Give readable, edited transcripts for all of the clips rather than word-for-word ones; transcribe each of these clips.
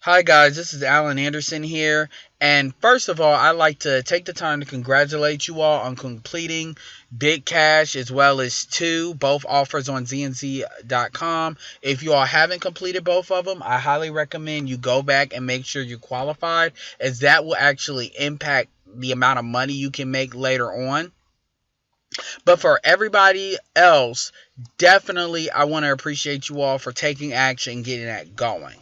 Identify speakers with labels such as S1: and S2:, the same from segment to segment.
S1: Hi guys, this is Alan Anderson here, and first of all, I'd like to take the time to congratulate you all on completing Big Cash as well as both offers on ZNZ.com. If you all haven't completed both of them, I highly recommend you go back and make sure you're qualified, as that will actually impact the amount of money you can make later on. But for everybody else, definitely I want to appreciate you all for taking action and getting that going.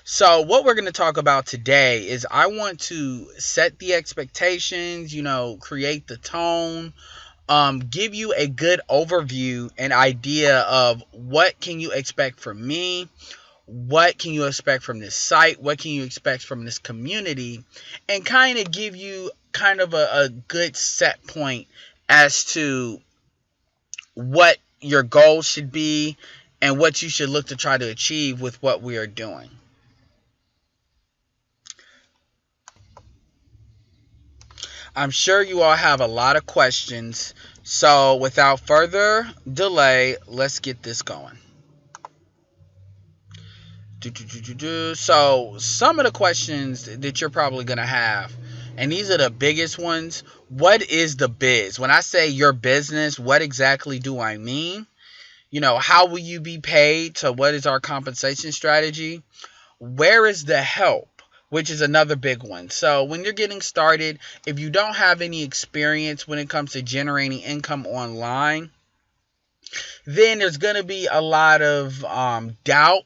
S1: So what we're going to talk about today is I want to set the expectations, create the tone, give you a good overview and idea of what can you expect from me, what can you expect from this site, what can you expect from this community, and kind of give you kind of a good set point as to what your goals should be and what you should look to try to achieve with what we are doing. I'm sure you all have a lot of questions, so without further delay, let's get this going. So some of the questions that you're probably going to have, and these are the biggest ones. What is the biz? When I say your business, what exactly do I mean? How will you be paid? So what is our compensation strategy? Where is the help? Which is another big one. So when you're getting started, if you don't have any experience when it comes to generating income online, then there's going to be a lot of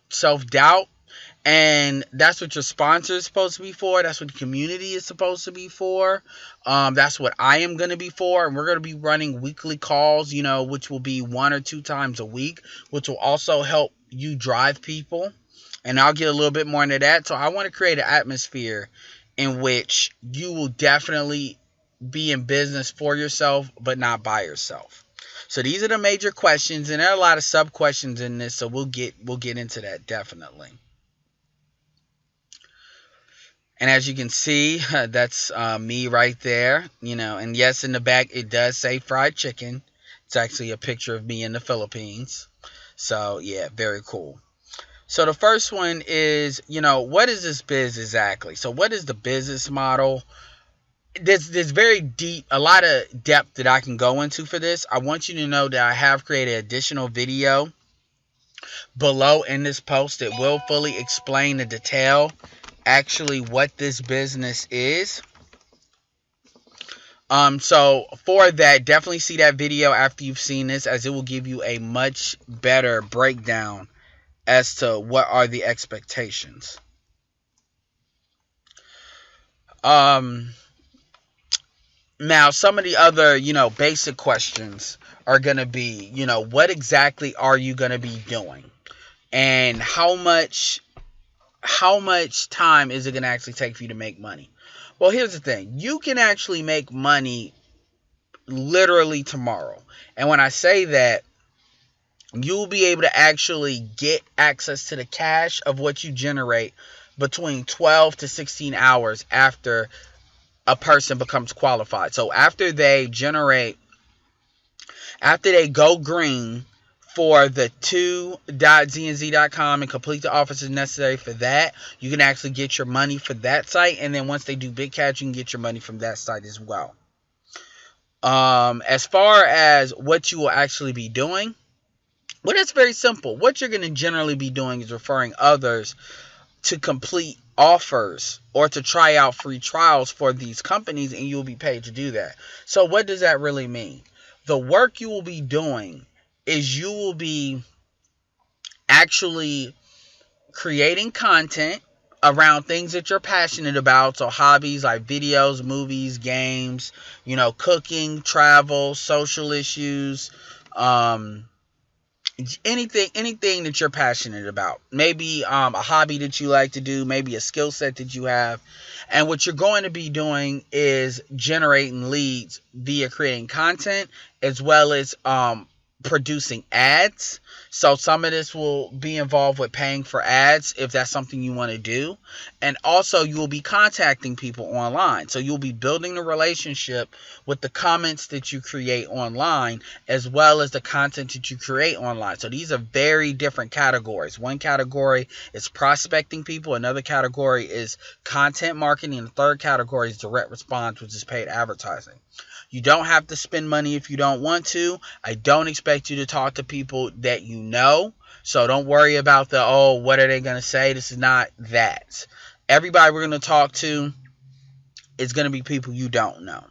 S1: self-doubt. And that's what your sponsor is supposed to be for. That's what the community is supposed to be for. That's what I am going to be for. And we're going to be running weekly calls, which will be 1 or 2 times a week, which will also help you drive people. And I'll get a little bit more into that. So I want to create an atmosphere in which you will definitely be in business for yourself, but not by yourself. So these are the major questions, and there are a lot of sub questions in this. So we'll get into that definitely. And as you can see, that's me right there, and yes, in the back, it does say fried chicken. It's actually a picture of me in the Philippines. So yeah, very cool. So the first one is, what is this biz exactly? So what is the business model? There's very deep, a lot of depth that I can go into for this. I want you to know that I have created additional video below in this post that will fully explain the detail, actually what this business is. So for that, definitely see that video after you've seen this, as it will give you a much better breakdown as to what are the expectations. Now, some of the other, basic questions are going to be, what exactly are you going to be doing? And how much time is it going to actually take for you to make money? Well, here's the thing. You can actually make money literally tomorrow. And when I say that, you'll be able to actually get access to the cash of what you generate between 12 to 16 hours after a person becomes qualified. So after they go green for the 2.znz.com and complete the offers necessary for that, you can actually get your money for that site. And then once they do Big Cash, you can get your money from that site as well. As far as what you will actually be doing, well, that's very simple. What you're going to generally be doing is referring others to complete offers or to try out free trials for these companies, and you'll be paid to do that. So what does that really mean? The work you will be doing is you will be actually creating content around things that you're passionate about. So hobbies like videos, movies, games, cooking, travel, social issues, anything that you're passionate about. Maybe a hobby that you like to do, maybe a skill set that you have. And what you're going to be doing is generating leads via creating content, as well as producing ads. So some of this will be involved with paying for ads if that's something you want to do. And also you will be contacting people online. So you'll be building a relationship with the comments that you create online as well as the content that you create online. So these are very different categories. One category is prospecting people. Another category is content marketing. And the third category is direct response, which is paid advertising. You don't have to spend money if you don't want to. I don't expect you to talk to people that you know. So don't worry about what are they going to say? This is not that. Everybody we're going to talk to is going to be people you don't know.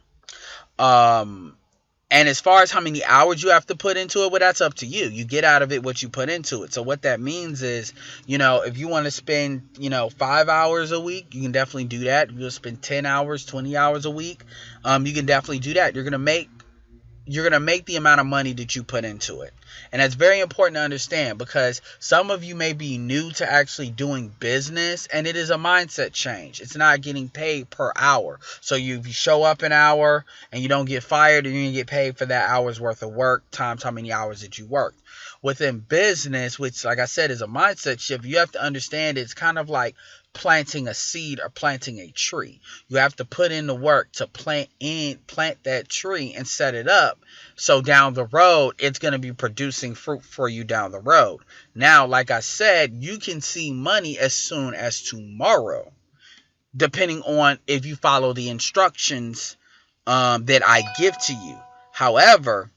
S1: And as far as how many hours you have to put into it, well, that's up to you. You get out of it what you put into it. So what that means is, if you want to spend, 5 hours a week, you can definitely do that. If you want to spend 10 hours, 20 hours a week, you can definitely do that. You're going to make the amount of money that you put into it. And that's very important to understand because some of you may be new to actually doing business and it is a mindset change. It's not getting paid per hour. So if you show up an hour and you don't get fired, and you're going to get paid for that hour's worth of work times how many hours that you worked. Within business, which like I said is a mindset shift, you have to understand it's kind of like planting a seed or planting a tree. You have to put in the work to plant that tree and set it up so down the road it's going to be producing fruit for you down the road. Now, like I said, you can see money as soon as tomorrow, depending on if you follow the instructions that I give to you. However,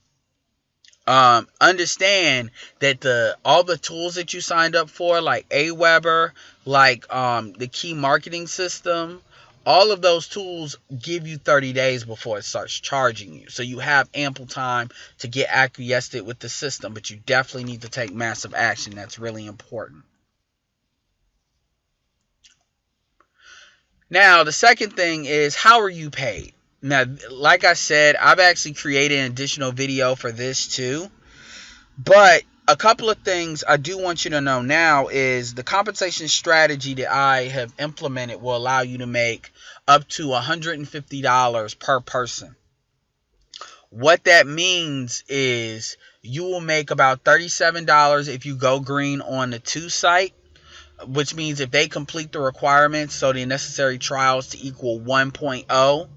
S1: understand that all the tools that you signed up for, like Aweber, like the key marketing system, all of those tools give you 30 days before it starts charging you. So you have ample time to get acquiesced with the system, but you definitely need to take massive action. That's really important. Now, the second thing is, how are you paid? Now, like I said, I've actually created an additional video for this too. But a couple of things I do want you to know now is the compensation strategy that I have implemented will allow you to make up to $150 per person. What that means is you will make about $37 if you go green on the 2 site, which means if they complete the requirements, so the necessary trials to equal 1.0,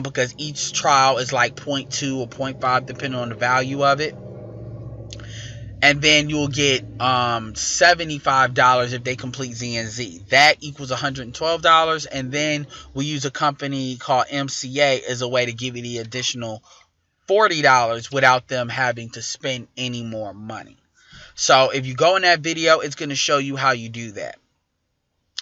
S1: because each trial is like 0.2 or 0.5 depending on the value of it. And then you'll get $75 if they complete ZNZ. That equals $112. And then we use a company called MCA as a way to give you the additional $40 without them having to spend any more money. So if you go in that video, it's going to show you how you do that.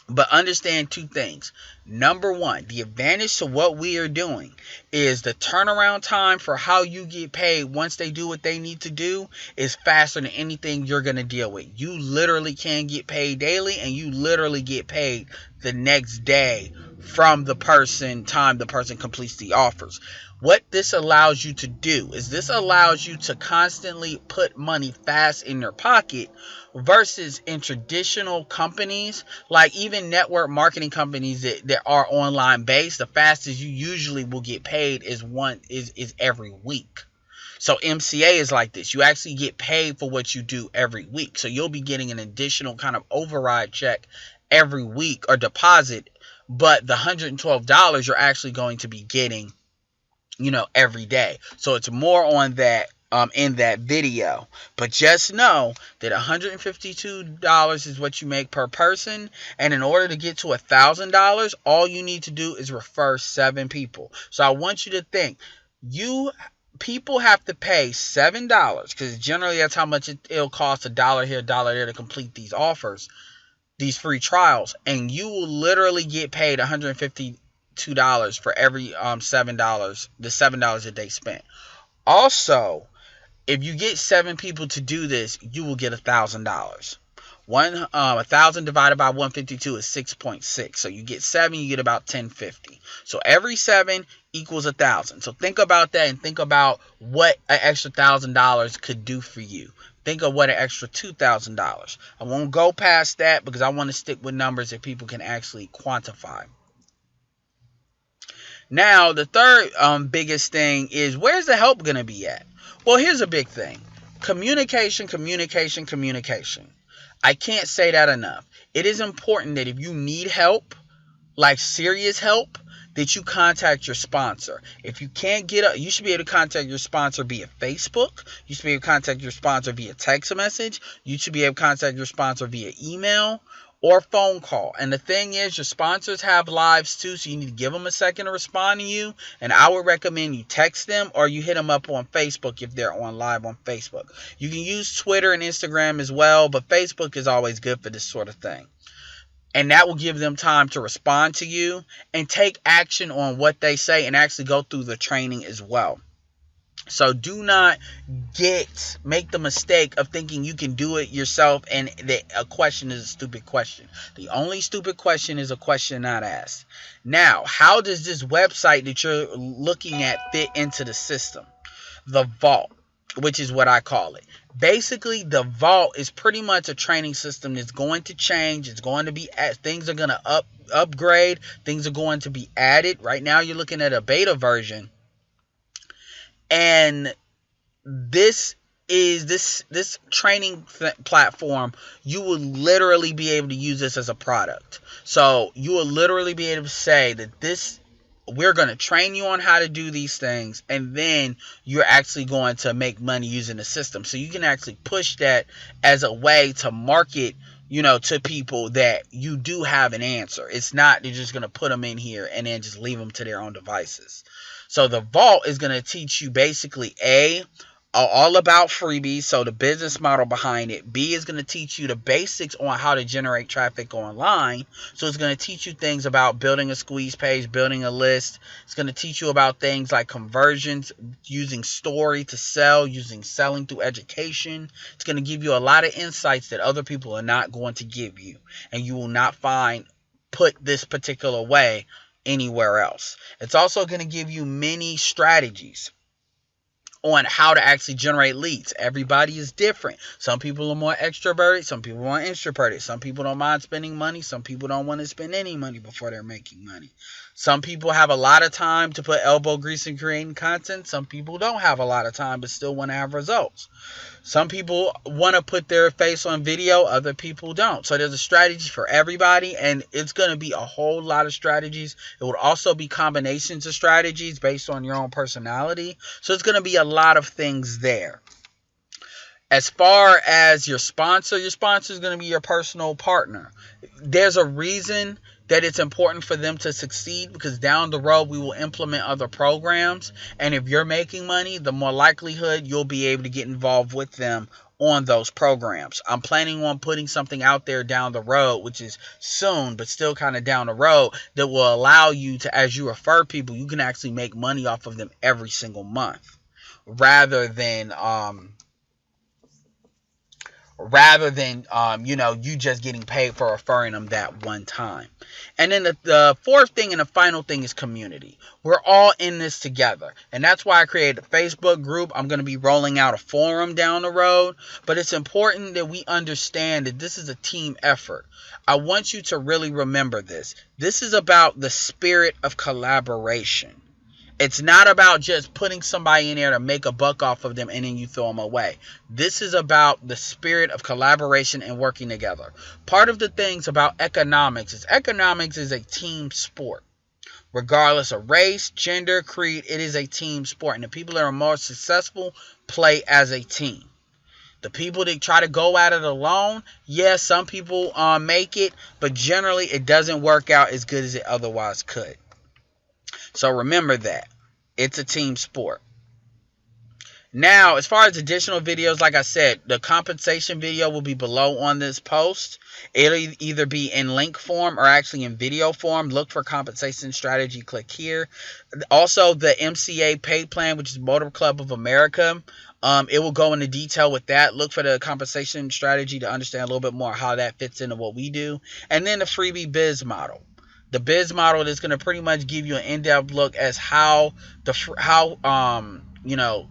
S1: But understand 2 things. Number 1, the advantage to what we are doing is the turnaround time for how you get paid once they do what they need to do is faster than anything you're going to deal with. You literally can get paid daily, and you literally get paid the next day from the time the person completes the offers. What this allows you to do is this allows you to constantly put money fast in your pocket versus in traditional companies, like even network marketing companies that are online based. The fastest you usually will get paid is every week. So MCA is like this. You actually get paid for what you do every week. So you'll be getting an additional kind of override check every week or deposit, but the $112 you're actually going to be getting every day. So it's more on that in that video. But just know that $152 is what you make per person, and in order to get to $1,000, all you need to do is refer 7 people. So I want you to think, people have to pay $7 because generally that's how much it'll cost, $1 here, $1 there to complete these offers, these free trials, and you will literally get paid $152 for every $7, the $7 that they spent. Also, if you get 7 people to do this, you will get $1,000. 1,000 divided by 152 is 6.6. So you get 7, you get about 1050. So every 7 equals 1,000. So think about that and think about what an extra $1,000 could do for you. Think of what an extra $2,000. I won't go past that because I want to stick with numbers that people can actually quantify. Now, the third biggest thing is, where's the help going to be at? Well, here's a big thing. Communication, communication, communication. I can't say that enough. It is important that if you need help, like serious help, that you contact your sponsor. If you can't get up, you should be able to contact your sponsor via Facebook. You should be able to contact your sponsor via text message. You should be able to contact your sponsor via email or phone call. And the thing is, your sponsors have lives too, so you need to give them a second to respond to you. And I would recommend you text them or you hit them up on Facebook if they're on live on Facebook. You can use Twitter and Instagram as well, but Facebook is always good for this sort of thing. And that will give them time to respond to you and take action on what they say and actually go through the training as well. So do not make the mistake of thinking you can do it yourself and that a question is a stupid question. The only stupid question is a question not asked. Now, how does this website that you're looking at fit into the system? The vault, which is what I call it. Basically, the vault is pretty much a training system that's going to change. It's going to be, things are going to upgrade. Things are going to be added. Right now, you're looking at a beta version. And this training platform, you will literally be able to use this as a product. So you will literally be able to say that we're going to train you on how to do these things, and then you're actually going to make money using the system. So you can actually push that as a way to market, to people that you do have an answer. It's not you're just going to put them in here and then just leave them to their own devices. So the vault is going to teach you basically all about freebies, so the business model behind it. B is going to teach you the basics on how to generate traffic online. So it's going to teach you things about building a squeeze page, building a list. It's going to teach you about things like conversions, using story to sell, using selling through education. It's going to give you a lot of insights that other people are not going to give you, and you will not find put this particular way anywhere else. It's also going to give you many strategies on how to actually generate leads. Everybody is different. Some people are more extroverted. Some people are more introverted. Some people don't mind spending money. Some people don't want to spend any money before they're making money. Some people have a lot of time to put elbow grease in creating content. Some people don't have a lot of time but still want to have results. Some people want to put their face on video. Other people don't. So there's a strategy for everybody, and it's going to be a whole lot of strategies. It would also be combinations of strategies based on your own personality. So it's going to be a lot of things there. As far as your sponsor is going to be your personal partner. There's a reason that it's important for them to succeed, because down the road we will implement other programs, and if you're making money, the more likelihood you'll be able to get involved with them on those programs. I'm planning on putting something out there down the road, which is soon but still kind of down the road, that will allow you to, as you refer people, you can actually make money off of them every single month rather than you just getting paid for referring them that one time. And then the fourth thing and the final thing is community. We're all in this together. And that's why I created a Facebook group. I'm going to be rolling out a forum down the road. But it's important that we understand that this is a team effort. I want you to really remember this. This is about the spirit of collaboration. It's not about just putting somebody in there to make a buck off of them and then you throw them away. This is about the spirit of collaboration and working together. Part of the things about economics is a team sport. Regardless of race, gender, creed, it is a team sport. And the people that are more successful play as a team. The people that try to go at it alone, yes, some people make it, but generally it doesn't work out as good as it otherwise could. So remember that. It's a team sport. Now, as far as additional videos, like I said, the compensation video will be below on this post. It'll either be in link form or actually in video form. Look for compensation strategy. Click here. Also, the MCA pay plan, which is Motor Club of America. It will go into detail with that. Look for the compensation strategy to understand a little bit more how that fits into what we do. And then the freebie biz model. The biz model is going to pretty much give you an in-depth look as how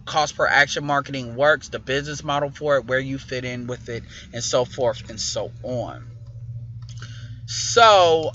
S1: cost per action marketing works, the business model for it, where you fit in with it, and so forth and so on. So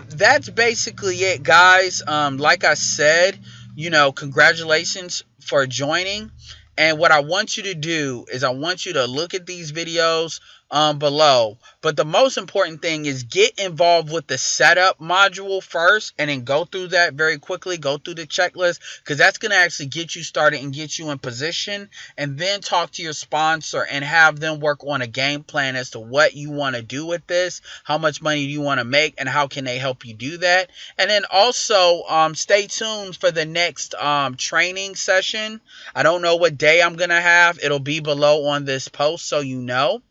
S1: that's basically it, guys. Like I said, congratulations for joining. And what I want you to do is I want you to look at these videos below. But the most important thing is get involved with the setup module first, and then go through that very quickly. Go through the checklist, because that's going to actually get you started and get you in position. And then talk to your sponsor and have them work on a game plan as to what you want to do with this, how much money do you want to make, and how can they help you do that. And then also stay tuned for the next training session. I don't know what day I'm going to have. It'll be below on this post, so you know.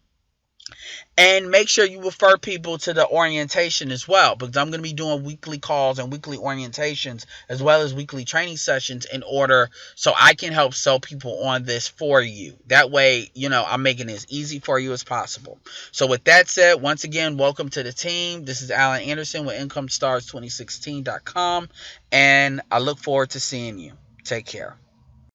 S1: And make sure you refer people to the orientation as well, because I'm going to be doing weekly calls and weekly orientations as well as weekly training sessions, in order so I can help sell people on this for you. That way, you know, I'm making it as easy for you as possible. So with that said, once again, welcome to the team. This is Alan Anderson with IncomeStars2016.com, and I look forward to seeing you. Take care.